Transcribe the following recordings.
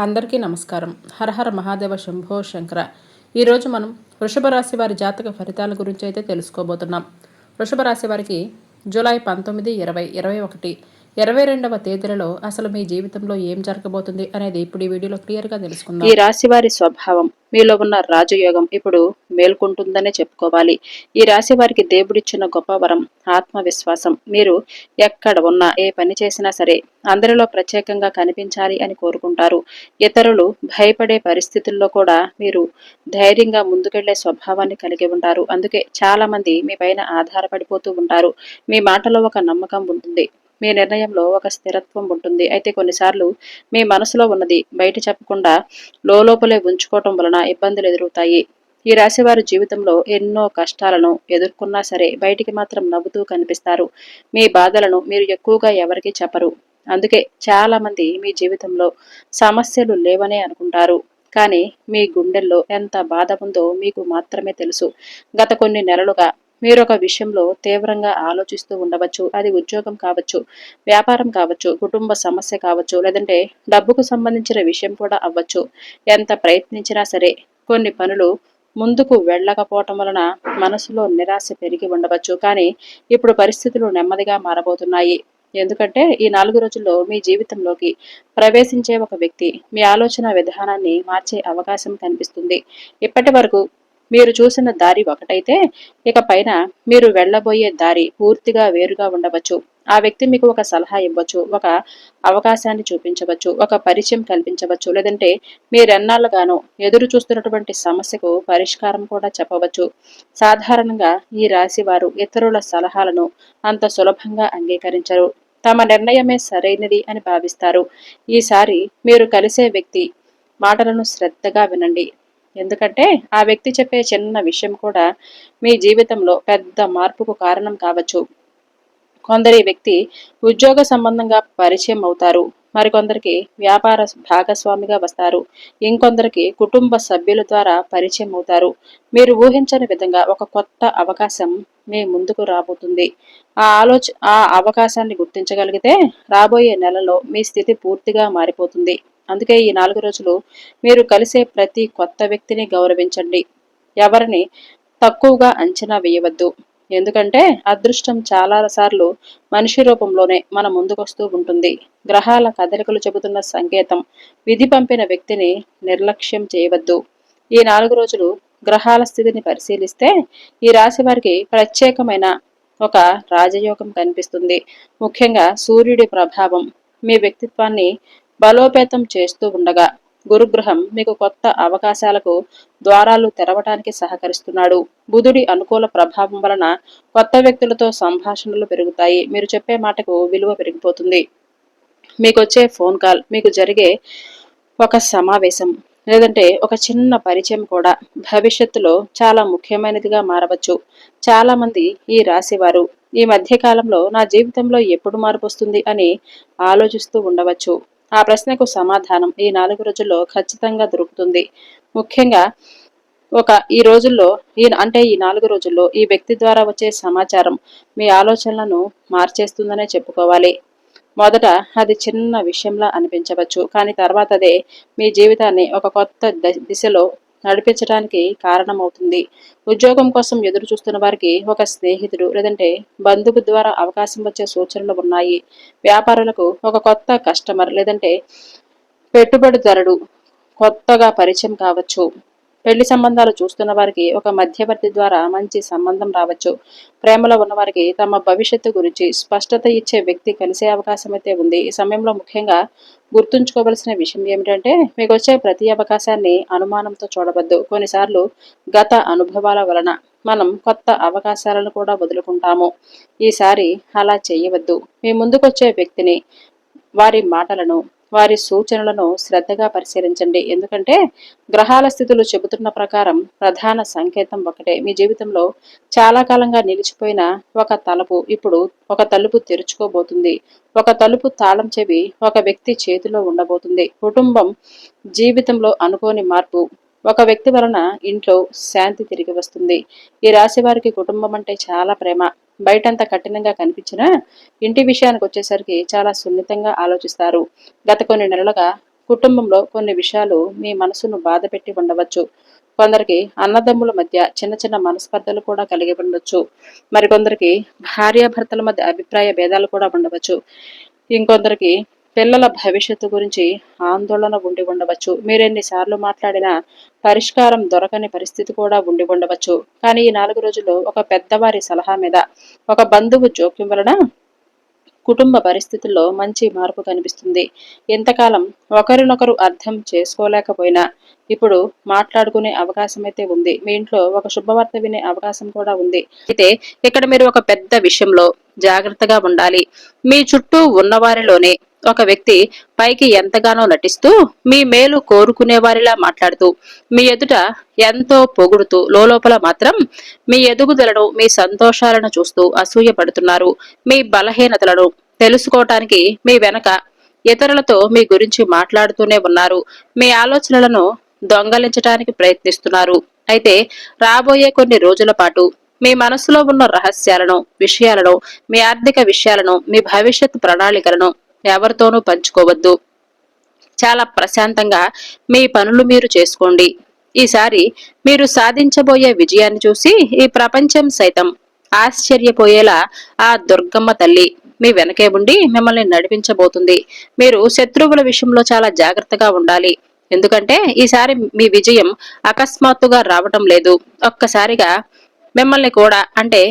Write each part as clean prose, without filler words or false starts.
అందరికీ నమస్కారం. హరహర మహాదేవ శంభో శంకర. ఈరోజు మనం వృషభ రాశి వారి జాతక ఫలితాల గురించి అయితే తెలుసుకోబోతున్నాం. వృషభ రాశి వారికి జూలై 19, 20, 21, 22వ తేదీలలో అసలు మీ జీవితంలో ఏం జరగబోతుంది అనేది ఇప్పుడు ఈ వీడియోలో క్లియర్గా తెలుసుకుందాం. ఈ రాశి వారి స్వభావం, మీలో ఉన్న రాజయోగం ఇప్పుడు మేల్కొంటుందనే చెప్పుకోవాలి. ఈ రాశి వారికి దేవుడిచ్చిన గొప్ప వరం ఆత్మవిశ్వాసం. మీరు ఎక్కడ ఉన్నా, ఏ పని చేసినా సరే అందరిలో ప్రత్యేకంగా కనిపించాలి అని కోరుకుంటారు. ఇతరులు భయపడే పరిస్థితుల్లో కూడా మీరు ధైర్యంగా ముందుకెళ్లే స్వభావాన్ని కలిగి ఉంటారు. అందుకే చాలా మంది మీ పైన ఆధారపడిపోతూ ఉంటారు. మీ మాటలో ఒక నమ్మకం ఉంటుంది, మీ నిర్ణయంలో ఒక స్థిరత్వం ఉంటుంది. అయితే కొన్నిసార్లు మీ మనసులో ఉన్నది బయట చెప్పకుండా లోపలే ఉంచుకోవటం వలన ఇబ్బందులు ఎదురవుతాయి. ఈ రాశి వారి జీవితంలో ఎన్నో కష్టాలను ఎదుర్కొన్నా సరే బయటికి మాత్రం నవ్వుతూ కనిపిస్తారు. మీ బాధలను మీరు ఎక్కువగా ఎవరికి చెప్పరు. అందుకే చాలా మంది మీ జీవితంలో సమస్యలు లేవనే అనుకుంటారు. కానీ మీ గుండెల్లో ఎంత బాధ ఉందో మీకు మాత్రమే తెలుసు. గత కొన్ని నెలలుగా మీరు ఒక విషయంలో తీవ్రంగా ఆలోచిస్తూ ఉండవచ్చు. అది ఉద్యోగం కావచ్చు, వ్యాపారం కావచ్చు, కుటుంబ సమస్య కావచ్చు, లేదంటే డబ్బుకు సంబంధించిన విషయం కూడా అవ్వచ్చు. ఎంత ప్రయత్నించినా సరే కొన్ని పనులు ముందుకు వెళ్ళకపోవటం వలన మనసులో నిరాశ పెరిగి ఉండవచ్చు. కానీ ఇప్పుడు పరిస్థితులు నెమ్మదిగా మారబోతున్నాయి. ఎందుకంటే ఈ 4 రోజుల్లో మీ జీవితంలోకి ప్రవేశించే ఒక వ్యక్తి మీ ఆలోచన విధానాన్ని మార్చే అవకాశం కనిపిస్తుంది. ఇప్పటి వరకు మీరు చూసిన దారి ఒకటైతే ఇక పైన మీరు వెళ్ళబోయే దారి పూర్తిగా వేరుగా ఉండవచ్చు. ఆ వ్యక్తి మీకు ఒక సలహా ఇవ్వచ్చు, ఒక అవకాశాన్ని చూపించవచ్చు, ఒక పరిచయం కల్పించవచ్చు, లేదంటే మీరెన్నాళ్ళుగానో ఎదురు చూస్తున్నటువంటి సమస్యకు పరిష్కారం కూడా చెప్పవచ్చు. సాధారణంగా ఈ రాశి వారు ఇతరుల సలహాలను అంత సులభంగా అంగీకరించరు. తమ నిర్ణయమే సరైనది అని భావిస్తారు. ఈసారి మీరు కలిసే వ్యక్తి మాటలను శ్రద్ధగా వినండి. ఎందుకంటే ఆ వ్యక్తి చెప్పే చిన్న విషయం కూడా మీ జీవితంలో పెద్ద మార్పుకు కారణం కావచ్చు. కొందరి వ్యక్తి ఉద్యోగ సంబంధంగా పరిచయం అవుతారు, మరికొందరికి వ్యాపార భాగస్వామిగా వస్తారు, ఇంకొందరికి కుటుంబ సభ్యుల ద్వారా పరిచయం అవుతారు. మీరు ఊహించని విధంగా ఒక కొత్త అవకాశం మీ ముందుకు రాబోతుంది. ఆ అవకాశాన్ని గుర్తించగలిగితే రాబోయే నెలలో మీ స్థితి పూర్తిగా మారిపోతుంది. అందుకే ఈ 4 రోజులు మీరు కలిసే ప్రతి కొత్త వ్యక్తిని గౌరవించండి. ఎవరిని తక్కువగా అంచనా వేయవద్దు. ఎందుకంటే అదృష్టం చాలా సార్లు మనిషి రూపంలోనే మన ముందుకొస్తూ ఉంటుంది. గ్రహాల కదలికలు చెబుతున్న సంకేతం. విధి పంపిన వ్యక్తిని నిర్లక్ష్యం చేయవద్దు. ఈ 4 రోజులు గ్రహాల స్థితిని పరిశీలిస్తే ఈ రాశి వారికి ప్రత్యేకమైన ఒక రాజయోగం కనిపిస్తుంది. ముఖ్యంగా సూర్యుడి ప్రభావం మీ వ్యక్తిత్వాన్ని బలోపేతం చేస్తూ ఉండగా గురుగ్రహం మీకు కొత్త అవకాశాలకు ద్వారాలు తెరవటానికి సహకరిస్తున్నాడు. బుధుడి అనుకూల ప్రభావం వలన కొత్త వ్యక్తులతో సంభాషణలు పెరుగుతాయి. మీరు చెప్పే మాటకు విలువ పెరిగిపోతుంది. మీకు వచ్చే ఫోన్ కాల్, మీకు జరిగే ఒక సమావేశం, లేదంటే ఒక చిన్న పరిచయం కూడా భవిష్యత్తులో చాలా ముఖ్యమైనదిగా మారవచ్చు. చాలా మంది ఈ రాశి వారు ఈ మధ్య కాలంలో నా జీవితంలో ఎప్పుడు మార్పు వస్తుంది అని ఆలోచిస్తూ ఉండవచ్చు. ఆ ప్రశ్నకు సమాధానం ఈ 4 రోజుల్లో ఖచ్చితంగా దొరుకుతుంది. ముఖ్యంగా ఈ రోజుల్లో ఈ 4 రోజుల్లో ఈ వ్యక్తి ద్వారా వచ్చే సమాచారం మీ ఆలోచనలను మార్చేస్తుందనే చెప్పుకోవాలి. మొదట అది చిన్న విషయంలా అనిపించవచ్చు, కానీ తర్వాత అదే మీ జీవితాన్ని ఒక కొత్త దిశలో నడిపించడానికి కారణమవుతుంది. ఉద్యోగం కోసం ఎదురు చూస్తున్న వారికి ఒక స్నేహితుడు లేదంటే బంధువు ద్వారా అవకాశం వచ్చే సూచనలు ఉన్నాయి. వ్యాపారులకు ఒక కొత్త కస్టమర్ లేదంటే పెట్టుబడిదారుడు కొత్తగా పరిచయం కావచ్చు. పెళ్లి సంబంధాలు చూస్తున్న వారికి ఒక మధ్యవర్తి ద్వారా మంచి సంబంధం రావచ్చు. ప్రేమలో ఉన్నవారికి తమ భవిష్యత్తు గురించి స్పష్టత ఇచ్చే వ్యక్తి కలిసే అవకాశం అయితే ఉంది. ఈ సమయంలో ముఖ్యంగా గుర్తుంచుకోవలసిన విషయం ఏమిటంటే మీకు వచ్చే ప్రతి అవకాశాన్ని అనుమానంతో చూడవద్దు. కొన్నిసార్లు గత అనుభవాల వలన మనం కొత్త అవకాశాలను కూడా వదులుకుంటాము. ఈసారి అలా చేయవద్దు. మీ ముందుకొచ్చే వ్యక్తిని, వారి మాటలను, వారి సూచనలను శ్రద్ధగా పరిశీలించండి. ఎందుకంటే గ్రహాల స్థితులు చెబుతున్న ప్రకారం ప్రధాన సంకేతం ఒకటే. మీ జీవితంలో చాలా కాలంగా నిలిచిపోయిన ఒక తలుపు తెరుచుకోబోతుంది. ఒక తలుపు తాళం చెవి ఒక వ్యక్తి చేతిలో ఉండబోతుంది. కుటుంబం జీవితంలో అనుకోని మార్పు. ఒక వ్యక్తి వలన ఇంట్లో శాంతి తిరిగి వస్తుంది. ఈ రాశి వారికి కుటుంబం అంటే చాలా ప్రేమ. బయటంత కఠినంగా కనిపించినా ఇంటి విషయానికి వచ్చేసరికి చాలా సున్నితంగా ఆలోచిస్తారు. గత కొన్ని నెలలుగా కుటుంబంలో కొన్ని విషయాలు మీ మనసును బాధపెట్టి ఉండవచ్చు. కొందరికి అన్నదమ్ముల మధ్య చిన్న చిన్న మనస్పర్ధలు కూడా కలిగి ఉండొచ్చు. మరికొందరికి భార్యాభర్తల మధ్య అభిప్రాయ భేదాలు కూడా ఉండవచ్చు. ఇంకొందరికి పిల్లల భవిష్యత్తు గురించి ఆందోళన ఉండి ఉండవచ్చు. మీరెన్నిసార్లు మాట్లాడినా పరిష్కారం దొరకని పరిస్థితి కూడా ఉండి ఉండవచ్చు. కానీ ఈ 4 రోజుల్లో ఒక పెద్దవారి సలహా మీద, ఒక బంధువు జోక్యం వలన కుటుంబ పరిస్థితుల్లో మంచి మార్పు కనిపిస్తుంది. ఇంతకాలం ఒకరినొకరు అర్థం చేసుకోలేకపోయినా ఇప్పుడు మాట్లాడుకునే అవకాశం అయితే ఉంది. మీ ఇంట్లో ఒక శుభవార్త వినే అవకాశం కూడా ఉంది. అయితే ఇక్కడ మీరు ఒక పెద్ద విషయంలో జాగ్రత్తగా ఉండాలి. మీ చుట్టూ ఉన్నవారిలోనే ఒక వ్యక్తి పైకి ఎంతగానో నటిస్తూ మీ మేలు కోరుకునే వారిలా మాట్లాడుతూ మీ ఎదుట ఎంతో పొగుడుతూ లోపల మాత్రం మీ ఎదుగుదలను, మీ సంతోషాలను చూస్తూ అసూయ పడుతున్నారు. మీ బలహీనతలను తెలుసుకోవటానికి మీ వెనక ఇతరులతో మీ గురించి మాట్లాడుతూనే ఉన్నారు. మీ ఆలోచనలను దొంగలించడానికి ప్రయత్నిస్తున్నారు. అయితే రాబోయే కొన్ని రోజుల పాటు మీ మనసులో ఉన్న రహస్యాలను, విషయాలను, మీ ఆర్థిక విషయాలను, మీ భవిష్యత్ ప్రణాళికలను ఎవరితోనూ పంచుకోవద్దు. చాలా ప్రశాంతంగా మీ పనులు మీరు చేసుకోండి. ఈసారి మీరు సాధించబోయే విజయాన్ని చూసి ఈ ప్రపంచం సైతం ఆశ్చర్యపోయేలా ఆ దుర్గమ్మ తల్లి మీ వెనకే ఉండి మిమ్మల్ని నడిపించబోతుంది. మీరు శత్రువుల విషయంలో చాలా జాగ్రత్తగా ఉండాలి. ఎందుకంటే ఈసారి మీ విజయం అకస్మాత్తుగా రావటం లేదు. ఒక్కసారిగా మిమ్మల్ని కూడా, అంటే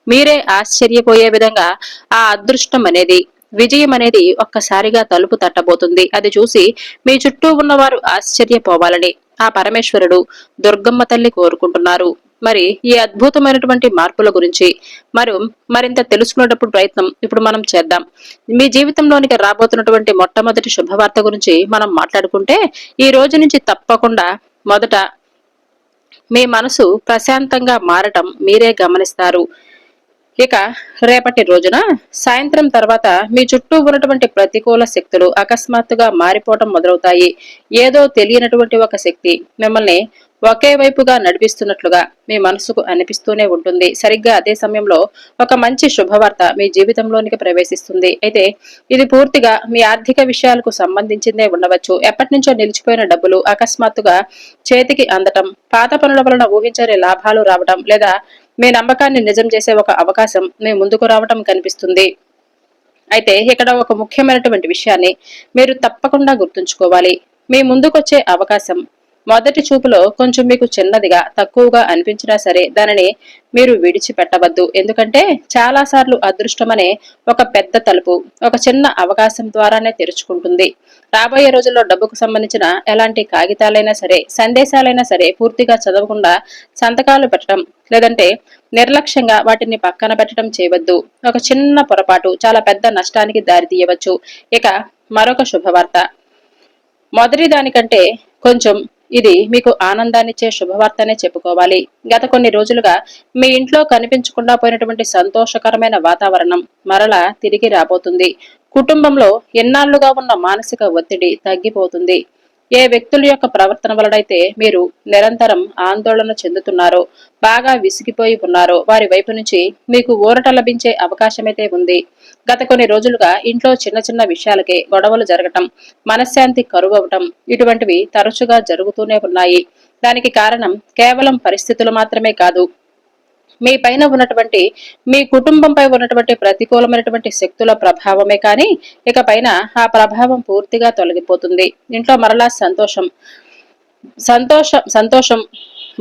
మీరే ఆశ్చర్యపోయే విధంగా ఆ అదృష్టం అనేది, విజయం అనేది ఒక్కసారిగా తలుపు తట్టబోతుంది. అది చూసి మీ చుట్టూ ఉన్నవారు ఆశ్చర్యపోవాలని ఆ పరమేశ్వరుడు, దుర్గమ్మ తల్లి కోరుకుంటున్నారు. మరి ఈ అద్భుతమైనటువంటి మార్పుల గురించి మరింత తెలుసుకునేటప్పుడు ప్రయత్నం ఇప్పుడు మనం చేద్దాం. మీ జీవితంలోనికి రాబోతున్నటువంటి మొట్టమొదటి శుభవార్త గురించి మనం మాట్లాడుకుంటే, ఈ రోజు నుంచి తప్పకుండా మొదట మీ మనసు ప్రశాంతంగా మారటం మీరే గమనిస్తారు. ఇక రేపటి రోజున సాయంత్రం తర్వాత మీ చుట్టూ ఉన్నటువంటి ప్రతికూల శక్తులు అకస్మాత్తుగా మారిపోవటం మొదలవుతాయి. ఏదో తెలియనటువంటి ఒక శక్తి మిమ్మల్ని ఒకే వైపుగా నడిపిస్తున్నట్లుగా మీ మనసుకు అనిపిస్తూనే ఉంటుంది. సరిగ్గా అదే సమయంలో ఒక మంచి శుభవార్త మీ జీవితంలోనికి ప్రవేశిస్తుంది. అయితే ఇది పూర్తిగా మీ ఆర్థిక విషయాలకు సంబంధించిందే ఉండవచ్చు. ఎప్పటి నుంచో నిలిచిపోయిన డబ్బులు అకస్మాత్తుగా చేతికి అందటం, పాత పనుల వలన ఊహించని లాభాలు రావడం, లేదా మీ నమ్మకాన్ని నిజం చేసే ఒక అవకాశం మీ ముందుకు రావటం కనిపిస్తుంది. అయితే ఇక్కడ ఒక ముఖ్యమైనటువంటి విషయాన్ని మీరు తప్పకుండా గుర్తుంచుకోవాలి. మీ ముందుకొచ్చే అవకాశం మొదటి చూపులో కొంచెం మీకు చిన్నదిగా, తక్కువగా అనిపించినా సరే దానిని మీరు విడిచిపెట్టవద్దు. ఎందుకంటే చాలా సార్లు అదృష్టమనే ఒక పెద్ద తలుపు ఒక చిన్న అవకాశం ద్వారానే తెరుచుకుంటుంది. రాబోయే రోజుల్లో డబ్బుకు సంబంధించిన ఎలాంటి కాగితాలైనా సరే, సందేశాలైనా సరే పూర్తిగా చదవకుండా సంతకాలు పెట్టడం, లేదంటే నిర్లక్ష్యంగా వాటిని పక్కన పెట్టడం చేయవద్దు. ఒక చిన్న పొరపాటు చాలా పెద్ద నష్టానికి దారితీయవచ్చు. ఇక మరొక శుభవార్త, మొదటి దానికంటే కొంచెం ఇది మీకు ఆనందాన్నిచ్చే శుభవార్తనే చెప్పుకోవాలి. గత కొన్ని రోజులుగా మీ ఇంట్లో కనిపించకుండా పోయినటువంటి సంతోషకరమైన వాతావరణం మరలా తిరిగి రాబోతుంది. కుటుంబంలో ఎన్నాళ్లుగా ఉన్న మానసిక ఒత్తిడి తగ్గిపోతుంది. ఏ వ్యక్తుల యొక్క ప్రవర్తన వలనైతే మీరు నిరంతరం ఆందోళన చెందుతున్నారో, బాగా విసిగిపోయి ఉన్నారో వారి వైపు నుంచి మీకు ఊరట లభించే అవకాశమైతే ఉంది. గత కొన్ని రోజులుగా ఇంట్లో చిన్న చిన్న విషయాలకే గొడవలు జరగటం, మనశ్శాంతి కరువవటం, ఇటువంటివి తరచుగా జరుగుతూనే ఉన్నాయి. దానికి కారణం కేవలం పరిస్థితులు మాత్రమే కాదు, మీ పైన ఉన్నటువంటి, మీ కుటుంబంపై ఉన్నటువంటి ప్రతికూలమైనటువంటి శక్తుల ప్రభావమే. కానీ ఇక పైన ఆ ప్రభావం పూర్తిగా తొలగిపోతుంది. ఇంట్లో మరలా సంతోషం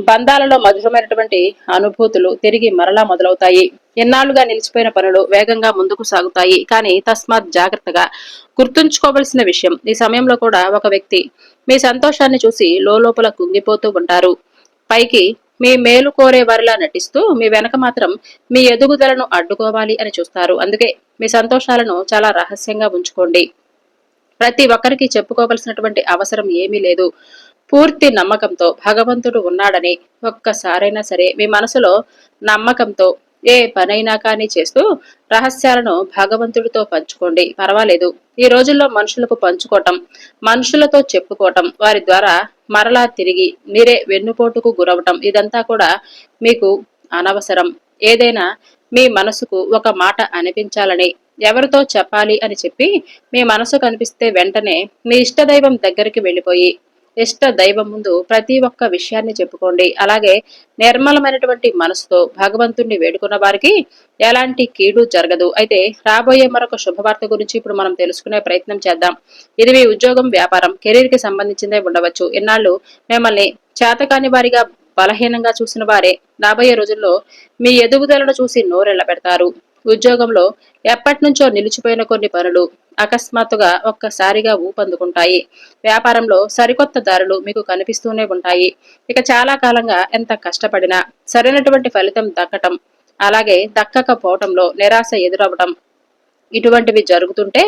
బంధాలలో మధురమైనటువంటి అనుభూతులు తిరిగి మరలా మొదలవుతాయి. ఎన్నాళ్లుగా నిలిచిపోయిన పనులు వేగంగా ముందుకు సాగుతాయి. కానీ తస్మాత్ జాగ్రత్తగా గుర్తుంచుకోవలసిన విషయం, ఈ సమయంలో కూడా ఒక వ్యక్తి మీ సంతోషాన్ని చూసి లోపల కుంగిపోతూ ఉంటారు. పైకి మీ మేలు కోరే వారిలా నటిస్తూ మీ వెనక మాత్రం మీ ఎదుగుదలను అడ్డుకోవాలి అని చూస్తారు. అందుకే మీ సంతోషాలను చాలా రహస్యంగా ఉంచుకోండి. ప్రతి ఒక్కరికి చెప్పుకోవలసినటువంటి అవసరం ఏమీ లేదు. పూర్తి నమ్మకంతో భగవంతుడు ఉన్నాడని ఒక్కసారైనా సరే మీ మనసులో నమ్మకంతో ఏ పనైనా కానీ చేస్తూ రహస్యాలను భగవంతుడితో పంచుకోండి. పర్వాలేదు. ఈ రోజుల్లో మనుషులకు పంచుకోవటం, మనుషులతో చెప్పుకోవటం, వారి ద్వారా మరలా తిరిగి మీరే వెన్నుపోటుకు గురవటం, ఇదంతా కూడా మీకు అనవసరం. ఏదైనా మీ మనసుకు ఒక మాట అనిపించాలని ఎవరితో చెప్పాలి అని చెప్పి మీ మనసు కనిపిస్తే వెంటనే మీ ఇష్టదైవం దగ్గరికి వెళ్ళిపోయి ఇష్ట దైవం ముందు ప్రతి ఒక్క విషయాన్ని చెప్పుకోండి. అలాగే నిర్మలమైనటువంటి మనసుతో భగవంతుణ్ణి వేడుకున్న వారికి ఎలాంటి కీడు జరగదు. అయితే రాబోయే మరొక శుభవార్త గురించి ఇప్పుడు మనం తెలుసుకునే ప్రయత్నం చేద్దాం. ఇది మీ ఉద్యోగం, వ్యాపారం, కెరీర్ కి సంబంధించిందే ఉండవచ్చు. ఇన్నాళ్ళు మిమ్మల్ని చేతకాని వారిగా బలహీనంగా చూసిన వారే రాబోయే రోజుల్లో మీ ఎదుగుదలను చూసి నోరెళ్ల పెడతారు. ఉద్యోగంలో ఎప్పటి నుంచో నిలిచిపోయిన కొన్ని పనులు అకస్మాత్తుగా ఒక్కసారిగా ఊపందుకుంటాయి. వ్యాపారంలో సరికొత్త దారులు మీకు కనిపిస్తూనే ఉంటాయి. ఇక చాలా కాలంగా ఎంత కష్టపడినా సరైనటువంటి ఫలితం దక్కటం, అలాగే దక్కకపోవటంలో నిరాశ ఎదురవటం, ఇటువంటివి జరుగుతుంటే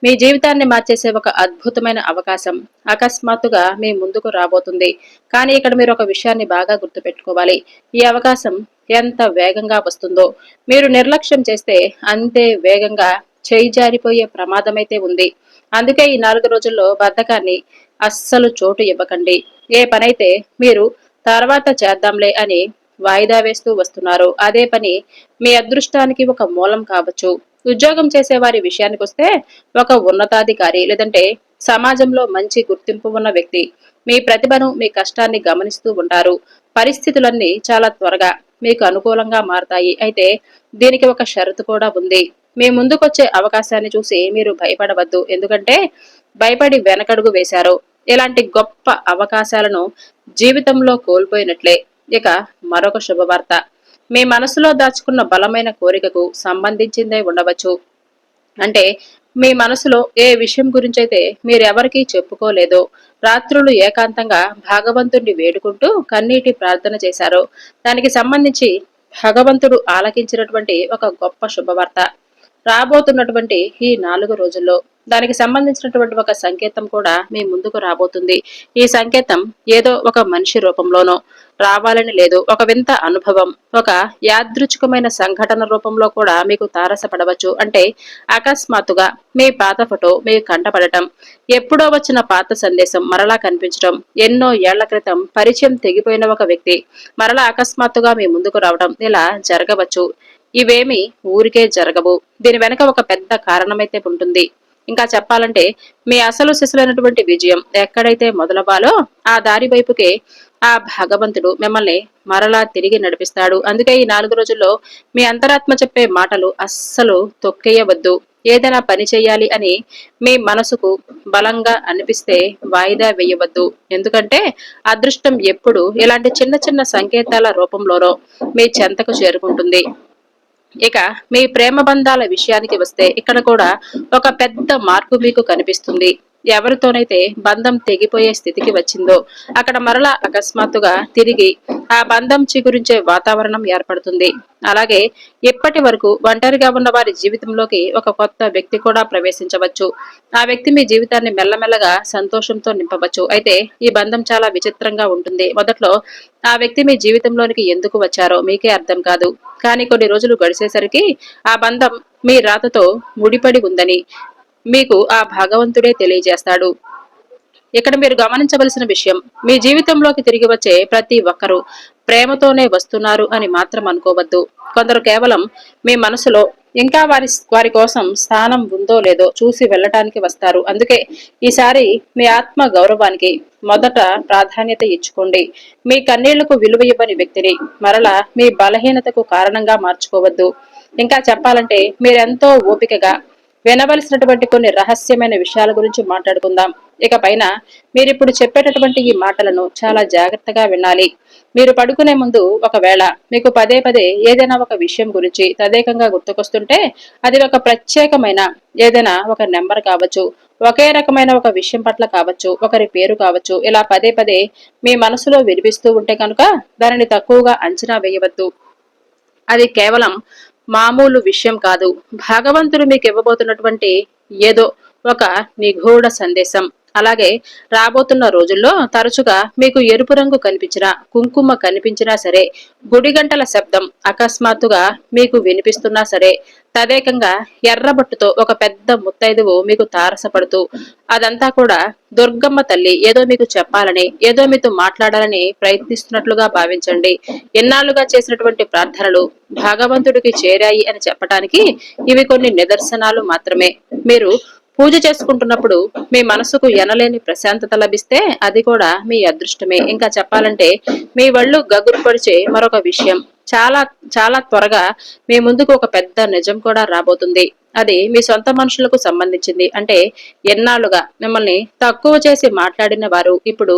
మీ జీవితాన్ని మార్చేసే ఒక అద్భుతమైన అవకాశం అకస్మాత్తుగా మీ ముందుకు రాబోతుంది. కానీ ఇక్కడ మీరు ఒక విషయాన్ని బాగా గుర్తుపెట్టుకోవాలి. ఈ అవకాశం ఎంత వేగంగా వస్తుందో మీరు నిర్లక్ష్యం చేస్తే అంతే వేగంగా చేయి జారిపోయే ప్రమాదమైతే ఉంది. అందుకే ఈ 4 రోజుల్లో బద్ధకాన్ని అస్సలు చోటు ఇవ్వకండి. ఏ పనైతే మీరు తర్వాత చేద్దాంలే అని వాయిదా వేస్తూ వస్తున్నారు, అదే పని మీ అదృష్టానికి ఒక మూలం కావచ్చు. ఉద్యోగం చేసే వారి విషయానికి వస్తే ఒక ఉన్నతాధికారి లేదంటే సమాజంలో మంచి గుర్తింపు ఉన్న వ్యక్తి మీ ప్రతిభను, మీ కష్టాన్ని గమనిస్తూ ఉంటారు. పరిస్థితులన్నీ చాలా త్వరగా మీకు అనుకూలంగా మారతాయి. అయితే దీనికి ఒక షరతు కూడా ఉంది. మీ ముందుకొచ్చే అవకాశాన్ని చూసి మీరు భయపడవద్దు. ఎందుకంటే భయపడి వెనకడుగు వేశారో ఇలాంటి గొప్ప అవకాశాలను జీవితంలో కోల్పోయినట్లే. ఇక మరొక శుభవార్త, మీ మనసులో దాచుకున్న బలమైన కోరికకు సంబంధించిందే ఉండవచ్చు. అంటే మీ మనసులో ఏ విషయం గురించైతే మీరెవరికీ చెప్పుకోలేదో, రాత్రులు ఏకాంతంగా భగవంతుణ్ణి వేడుకుంటూ కన్నీటి ప్రార్థన చేశారో, దానికి సంబంధించి భగవంతుడు ఆలకించినటువంటి ఒక గొప్ప శుభవార్త రాబోతున్నటువంటి ఈ 4 రోజుల్లో దానికి సంబంధించినటువంటి ఒక సంకేతం కూడా మీ ముందుకు రాబోతుంది. ఈ సంకేతం ఏదో ఒక మనిషి రూపంలోనో రావాలని లేదు. ఒక వింత అనుభవం, ఒక యాదృచ్ఛికమైన సంఘటన రూపంలో కూడా మీకు తారసపడవచ్చు. అంటే అకస్మాత్తుగా మీ పాత ఫోటో మీ కంటపడటం, ఎప్పుడో వచ్చిన పాత సందేశం మరలా కనిపించడం, ఎన్నో ఏళ్ల క్రితం పరిచయం తెగిపోయిన ఒక వ్యక్తి మరలా అకస్మాత్తుగా మీ ముందుకు రావడం, ఇలా జరగవచ్చు. ఇవేమి ఊరికే జరగవు. దీని వెనక ఒక పెద్ద కారణమైతే ఉంటుంది. ఇంకా చెప్పాలంటే మీ అసలు శిశులైనటువంటి విజయం ఎక్కడైతే మొదలవ్వాలో ఆ దారి వైపుకే ఆ భగవంతుడు మిమ్మల్ని మరలా తిరిగి నడిపిస్తాడు. అందుకే ఈ 4 రోజుల్లో మీ అంతరాత్మ చెప్పే మాటలు అస్సలు తొక్కేయవద్దు. ఏదైనా పని చేయాలి అని మీ మనసుకు బలంగా అనిపిస్తే వాయిదా వేయవద్దు. ఎందుకంటే అదృష్టం ఎప్పుడు ఇలాంటి చిన్న చిన్న సంకేతాల రూపంలోనో మీ చెంతకు చేరుకుంటుంది. ఇక మీ ప్రేమ బంధాల విషయానికి వస్తే ఇక్కడ కూడా ఒక పెద్ద మార్పు మీకు కనిపిస్తుంది. ఎవరితోనైతే బంధం తెగిపోయే స్థితికి వచ్చిందో అక్కడ మరలా అకస్మాత్తుగా తిరిగి ఆ బంధం చిగురించే వాతావరణం ఏర్పడుతుంది. అలాగే ఇప్పటి వరకు ఒంటరిగా ఉన్న వారి జీవితంలోకి ఒక కొత్త వ్యక్తి కూడా ప్రవేశించవచ్చు. ఆ వ్యక్తి మీ జీవితాన్ని మెల్లమెల్లగా సంతోషంతో నింపవచ్చు. అయితే ఈ బంధం చాలా విచిత్రంగా ఉంటుంది. మొదట్లో ఆ వ్యక్తి మీ జీవితంలోనికి ఎందుకు వచ్చారో మీకే అర్థం కాదు. కానీ కొన్ని రోజులు గడిచేసరికి ఆ బంధం మీ రాతతో ముడిపడి ఉందని మీకు ఆ భగవంతుడే తెలియజేస్తాడు. ఇక్కడ మీరు గమనించవలసిన విషయం, మీ జీవితంలోకి తిరిగి వచ్చే ప్రతి ఒక్కరూ ప్రేమతోనే వస్తున్నారు అని మాత్రం అనుకోవద్దు. కొందరు కేవలం మీ మనసులో ఇంకా వారి కోసం స్థానం ఉందో లేదో చూసి వెళ్ళటానికి వస్తారు. అందుకే ఈసారి మీ ఆత్మ గౌరవానికి మొదట ప్రాధాన్యత ఇచ్చుకోండి. మీ కన్నీళ్లకు విలువ ఇవ్వని వ్యక్తిని మరలా మీ బలహీనతకు కారణంగా మార్చుకోవద్దు. ఇంకా చెప్పాలంటే మీరెంతో ఓపికగా వినవలసినటువంటి కొన్ని రహస్యమైన విషయాల గురించి మాట్లాడుకుందాం. ఇక పైన మీరిప్పుడు చెప్పేటటువంటి ఈ మాటలను చాలా జాగ్రత్తగా వినాలి. మీరు పడుకునే ముందు ఒకవేళ మీకు పదే పదే ఏదైనా ఒక విషయం గురించి తదేకంగా గుర్తుకొస్తుంటే అది ఒక ప్రత్యేకమైన ఏదైనా ఒక నెంబర్ కావచ్చు, ఒకే రకమైన ఒక విషయం పట్ల కావచ్చు, ఒకరి పేరు కావచ్చు, ఇలా పదే పదే మీ మనసులో వినిపిస్తూ ఉంటే కనుక దానిని తక్కువగా అంచనా వేయవద్దు. అది కేవలం మామూలు విషయం కాదు. భగవంతుడు మీకు ఇవ్వబోతున్నటువంటి ఏదో ఒక నిగూఢ సందేశం. అలాగే రాబోతున్న రోజుల్లో తరచుగా మీకు ఎరుపు రంగు కనిపించినా, కుంకుమ కనిపించినా సరే, గుడి గంటల శబ్దం అకస్మాత్తుగా మీకు వినిపిస్తున్నా సరే, తదేకంగా ఎర్రబొట్టుతో ఒక పెద్ద ముత్తైదువు మీకు తారసపడుతూ అదంతా కూడా దుర్గమ్మ తల్లి ఏదో మీకు చెప్పాలని, ఏదో మీతో మాట్లాడాలని ప్రయత్నిస్తున్నట్లుగా భావించండి. ఎన్నాళ్లుగా చేసినటువంటి ప్రార్థనలు భగవంతుడికి చేరాయి అని చెప్పటానికి ఇవి కొన్ని నిదర్శనాలు మాత్రమే. మీరు పూజ చేసుకుంటున్నప్పుడు మీ మనసుకు ఎనలేని ప్రశాంతత లభిస్తే అది కూడా మీ అదృష్టమే. ఇంకా చెప్పాలంటే మీ ఒళ్ళు గగురు పొడిచే మరొక విషయం చాలా చాలా త్వరగా మీ ముందుకు ఒక పెద్ద నిజం కూడా రాబోతుంది. అది మీ సొంత మనుషులకు సంబంధించింది. అంటే ఎన్నాళ్లుగా మిమ్మల్ని తక్కువ చేసి మాట్లాడిన వారు ఇప్పుడు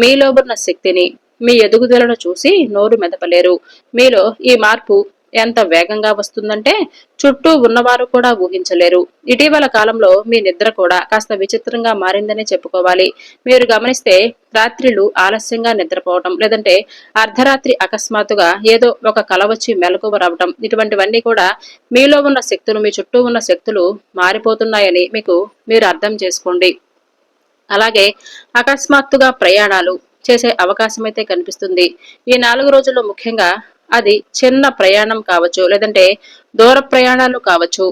మీలో ఉన్న శక్తిని, మీ ఎదుగుదలను చూసి నోరు మెదపలేరు. మీలో ఈ మార్పు ఎంత వేగంగా వస్తుందంటే చుట్టూ ఉన్నవారు కూడా ఊహించలేరు. ఇటీవల కాలంలో మీ నిద్ర కూడా కాస్త విచిత్రంగా మారిందనే చెప్పుకోవాలి. మీరు గమనిస్తే రాత్రిళ్ళు ఆలస్యంగా నిద్రపోవటం, లేదంటే అర్ధరాత్రి అకస్మాత్తుగా ఏదో ఒక కల వచ్చి మెలకువ రావటం, ఇటువంటివన్నీ కూడా మీలో ఉన్న శక్తులు, మీ చుట్టూ ఉన్న శక్తులు మారిపోతున్నాయని మీరు అర్థం చేసుకోండి. అలాగే అకస్మాత్తుగా ప్రయాణాలు చేసే అవకాశం అయితే కనిపిస్తుంది. ఈ 4 రోజుల్లో ముఖ్యంగా అది చిన్న ప్రయాణం కావచ్చు, లేదంటే దూర ప్రయాణాలు కావచ్చు.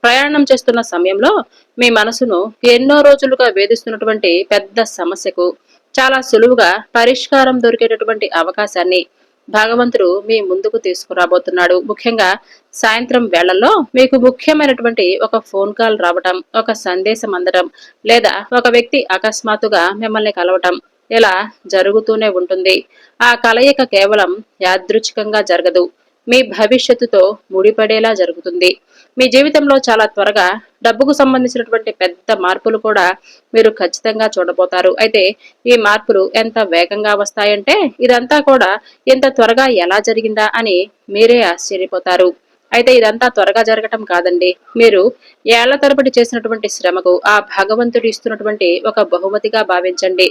ప్రయాణం చేస్తున్న సమయంలో మీ మనసును ఎన్నో రోజులుగా వేధిస్తున్నటువంటి పెద్ద సమస్యకు చాలా సులువుగా పరిష్కారం దొరికేటటువంటి అవకాశాన్ని భగవంతుడు మీ ముందుకు తీసుకురాబోతున్నాడు. ముఖ్యంగా సాయంత్రం వేళల్లో మీకు ముఖ్యమైనటువంటి ఒక ఫోన్ కాల్ రావటం, ఒక సందేశం అందడం, లేదా ఒక వ్యక్తి అకస్మాత్తుగా మిమ్మల్ని కలవటం ఇలా జరుగుతూనే ఉంటుంది. ఆ కలయిక కేవలం యాదృచ్ఛికంగా జరగదు, మీ భవిష్యత్తుతో ముడిపడేలా జరుగుతుంది. మీ జీవితంలో చాలా త్వరగా డబ్బుకు సంబంధించినటువంటి పెద్ద మార్పులు కూడా మీరు ఖచ్చితంగా చూడబోతారు. అయితే ఈ మార్పులు ఎంత వేగంగా వస్తాయంటే ఇదంతా కూడా ఇంత త్వరగా ఎలా జరిగిందా అని మీరే ఆశ్చర్యపోతారు. అయితే ఇదంతా త్వరగా జరగటం కాదండి. మీరు ఏళ్ల తరబడి చేసినటువంటి శ్రమకు ఆ భగవంతుడు ఇస్తున్నటువంటి ఒక బహుమతిగా భావించండి.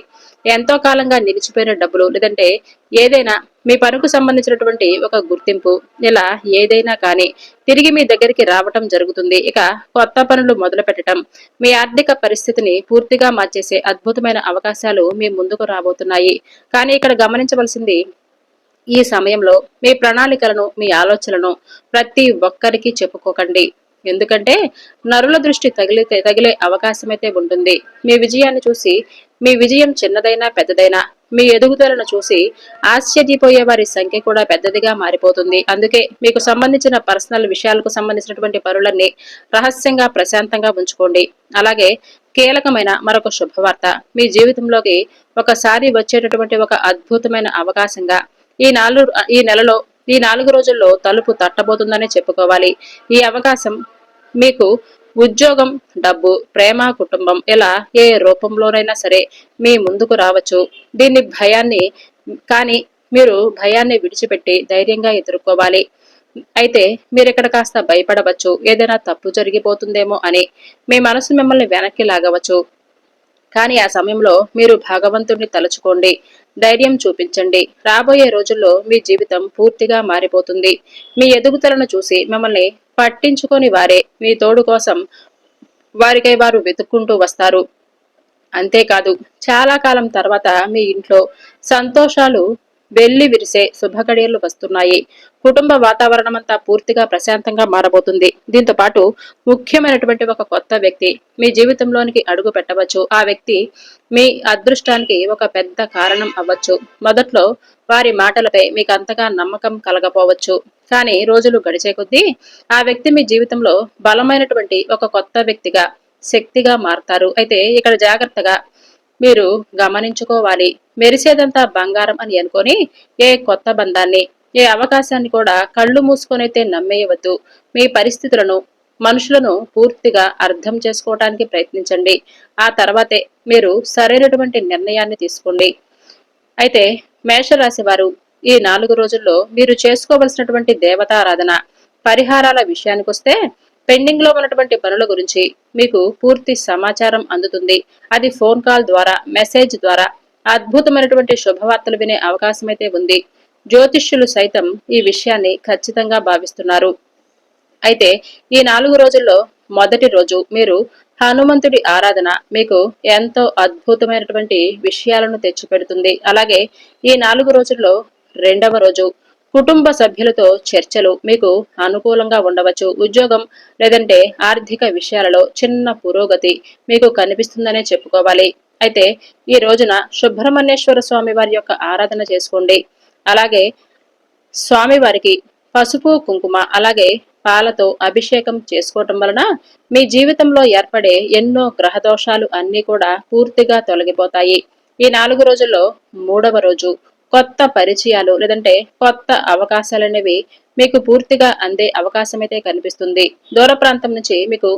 ఎంతో కాలంగా నిలిచిపోయిన డబ్బులు, లేదంటే ఏదైనా మీ పనుకు సంబంధించినటువంటి ఒక గుర్తింపు, ఇలా ఏదైనా కానీ తిరిగి మీ దగ్గరికి రావటం జరుగుతుంది. ఇక కొత్త పనులు మొదలు పెట్టడం, మీ ఆర్థిక పరిస్థితిని పూర్తిగా మార్చేసే అద్భుతమైన అవకాశాలు మీ ముందుకు రాబోతున్నాయి. కానీ ఇక్కడ గమనించవలసింది, ఈ సమయంలో మీ ప్రణాళికలను, మీ ఆలోచనలను ప్రతి ఒక్కరికి చెప్పుకోకండి. ఎందుకంటే నరుల దృష్టి తగిలే అవకాశం అయితే ఉంటుంది. మీ విజయాన్ని చూసి, మీ విజయం చిన్నదైనా పెద్దదైనా, మీ ఎదుగుదలను చూసి ఆశ్చర్యపోయే వారి సంఖ్య కూడా పెద్దదిగా మారిపోతుంది. అందుకే మీకు సంబంధించిన పర్సనల్ విషయాలకు సంబంధించినటువంటి పనులన్నీ రహస్యంగా ప్రశాంతంగా ఉంచుకోండి. అలాగే కీలకమైన మరొక శుభవార్త మీ జీవితంలోకి ఒకసారి వచ్చేటటువంటి ఒక అద్భుతమైన అవకాశంగా ఈ నెలలో ఈ 4 రోజుల్లో తలుపు తట్టబోతుందనే చెప్పుకోవాలి. ఈ అవకాశం మీకు ఉద్యోగం, డబ్బు, ప్రేమ, కుటుంబం ఇలా ఏ రూపంలోనైనా సరే మీ ముందుకు రావచ్చు. కానీ మీరు భయాన్ని విడిచిపెట్టి ధైర్యంగా ఎదుర్కోవాలి. అయితే మీరు ఇక్కడ కాస్త భయపడవచ్చు, ఏదైనా తప్పు జరిగిపోతుందేమో అని. మీ మనసు మిమ్మల్ని వెనక్కి లాగవచ్చు. కానీ ఆ సమయంలో మీరు భగవంతుడిని తలుచుకోండి, ధైర్యం చూపించండి. రాబోయే రోజుల్లో మీ జీవితం పూర్తిగా మారిపోతుంది. మీ ఎదుగుదలను చూసి మిమ్మల్ని పట్టించుకొని వారే మీ తోడు కోసం వారికై వారు వెతుక్కుంటూ వస్తారు. అంతేకాదు చాలా కాలం తర్వాత మీ ఇంట్లో సంతోషాలు వెళ్లి విరిసే శుభగడియలు వస్తున్నాయి. కుటుంబ వాతావరణం అంతా పూర్తిగా ప్రశాంతంగా మారబోతుంది. దీంతో పాటు ముఖ్యమైనటువంటి ఒక కొత్త వ్యక్తి మీ జీవితంలోనికి అడుగు పెట్టవచ్చు. ఆ వ్యక్తి మీ అదృష్టానికి ఒక పెద్ద కారణం అవ్వచ్చు. మొదట్లో వారి మాటలపై మీకు అంతగా నమ్మకం కలగపోవచ్చు. కానీ రోజులు గడిచే కొద్దీ ఆ వ్యక్తి మీ జీవితంలో బలమైనటువంటి ఒక కొత్త వ్యక్తిగా, శక్తిగా మారతారు. అయితే ఇక్కడ జాగ్రత్తగా మీరు గమనించుకోవాలి. మెరిసేదంతా బంగారం అని అనుకొని ఏ కొత్త బంధాన్ని, ఏ అవకాశాన్ని కూడా కళ్ళు మూసుకొనైతే నమ్మేయవద్దు. మీ పరిస్థితులను, మనుషులను పూర్తిగా అర్థం చేసుకోవడానికి ప్రయత్నించండి. ఆ తర్వాతే మీరు సరైనటువంటి నిర్ణయాన్ని తీసుకోండి. అయితే మేషరాశి వారు ఈ 4 రోజుల్లో మీరు చేసుకోవలసినటువంటి దేవతారాధన, పరిహారాల విషయానికొస్తే పెండింగ్ లో ఉన్నటువంటి పనుల గురించి మీకు పూర్తి సమాచారం అందుతుంది. అది ఫోన్ కాల్ ద్వారా, మెసేజ్ ద్వారా అద్భుతమైనటువంటి శుభవార్తలు వినే అవకాశం అయితే ఉంది. జ్యోతిష్యులు సైతం ఈ విషయాన్ని ఖచ్చితంగా భావిస్తున్నారు. అయితే ఈ 4 రోజుల్లో మొదటి రోజు మీరు హనుమంతుడి ఆరాధన మీకు ఎంతో అద్భుతమైనటువంటి విషయాలను తెచ్చిపెడుతుంది. అలాగే ఈ 4 రోజుల్లో రెండవ రోజు కుటుంబ సభ్యులతో చర్చలు మీకు అనుకూలంగా ఉండవచ్చు. ఉద్యోగం లేదంటే ఆర్థిక విషయాలలో చిన్న పురోగతి మీకు కనిపిస్తుందనే చెప్పుకోవాలి. అయితే ఈ రోజున సుబ్రహ్మణ్యేశ్వర స్వామి వారి యొక్క ఆరాధన చేసుకోండి. అలాగే స్వామివారికి పసుపు కుంకుమ అలాగే పాలతో అభిషేకం చేసుకోవటం వలన మీ జీవితంలో ఏర్పడే ఎన్నో గ్రహదోషాలు అన్నీ కూడా పూర్తిగా తొలగిపోతాయి. ఈ 4 రోజుల్లో మూడవ రోజు కొత్త పరిచయాలు లేదంటే కొత్త అవకాశాలనేవి మీకు పూర్తిగా అందే అవకాశం అయితే కనిపిస్తుంది. దూర ప్రాంతం నుంచి మీకు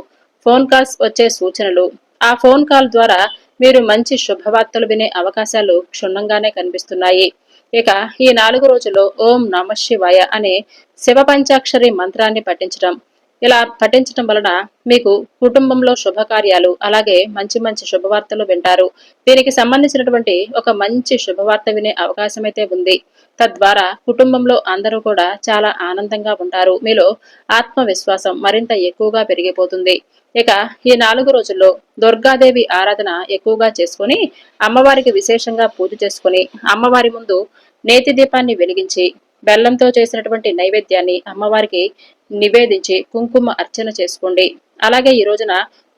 ఫోన్ కాల్స్ వచ్చే సూచనలు, ఆ ఫోన్ కాల్ ద్వారా మీరు మంచి శుభవార్తలు వినే అవకాశాలు క్షుణ్ణంగానే కనిపిస్తున్నాయి. ఇక ఈ 4 రోజుల్లో ఓం నమ శివాయ అనే శివ పంచాక్షరి మంత్రాన్ని పఠించడం, ఇలా పఠించడం వలన మీకు కుటుంబంలో శుభకార్యాలు అలాగే మంచి మంచి శుభవార్తలు వింటారు. దీనికి సంబంధించినటువంటి ఒక మంచి శుభవార్త వినే అవకాశం అయితే ఉంది. తద్వారా కుటుంబంలో అందరూ కూడా చాలా ఆనందంగా ఉంటారు. మీలో ఆత్మవిశ్వాసం మరింత ఎక్కువగా పెరిగిపోతుంది. ఇక ఈ 4 రోజుల్లో దుర్గాదేవి ఆరాధన ఎక్కువగా చేసుకుని అమ్మవారికి విశేషంగా పూజ చేసుకుని అమ్మవారి ముందు నేతి దీపాన్ని వెలిగించి బెల్లంతో చేసినటువంటి నైవేద్యాన్ని అమ్మవారికి నివేదించి కుంకుమ అర్చన చేసుకోండి. అలాగే ఈ రోజున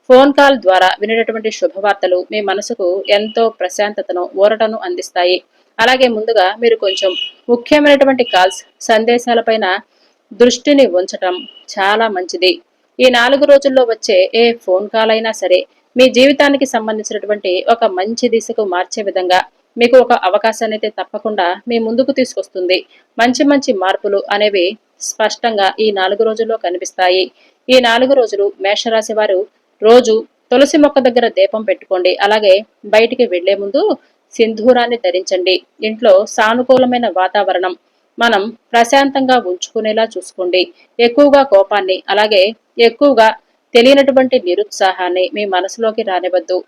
ఫోన్ కాల్ ద్వారా వినేటటువంటి శుభవార్తలు మీ మనసుకు ఎంతో ప్రశాంతతను ఊరటను అందిస్తాయి. అలాగే ముందుగా మీరు కొంచెం ముఖ్యమైనటువంటి కాల్స్ సందేశాలపైన దృష్టిని ఉంచటం చాలా మంచిది. ఈ 4 రోజుల్లో వచ్చే ఏ ఫోన్ కాల్ అయినా సరే మీ జీవితానికి సంబంధించినటువంటి ఒక మంచి దిశకు మార్చే విధంగా మీకు ఒక అవకాశాన్ని అయితే తప్పకుండా మీ ముందుకు తీసుకొస్తుంది. మంచి మంచి మార్పులు అనేవి స్పష్టంగా ఈ 4 రోజుల్లో కనిపిస్తాయి. ఈ 4 రోజులు మేషరాశి వారు రోజు తులసి మొక్క దగ్గర దీపం పెట్టుకోండి. అలాగే బయటికి వెళ్లే ముందు సింధూరాన్ని ధరించండి. ఇంట్లో సానుకూలమైన వాతావరణం మనం ప్రశాంతంగా ఉంచుకునేలా చూసుకోండి. ఎక్కువగా కోపాన్ని అలాగే ఎక్కువగా తెలియనటువంటి నిరుత్సాహాన్ని మీ మనసులోకి రానివద్దు.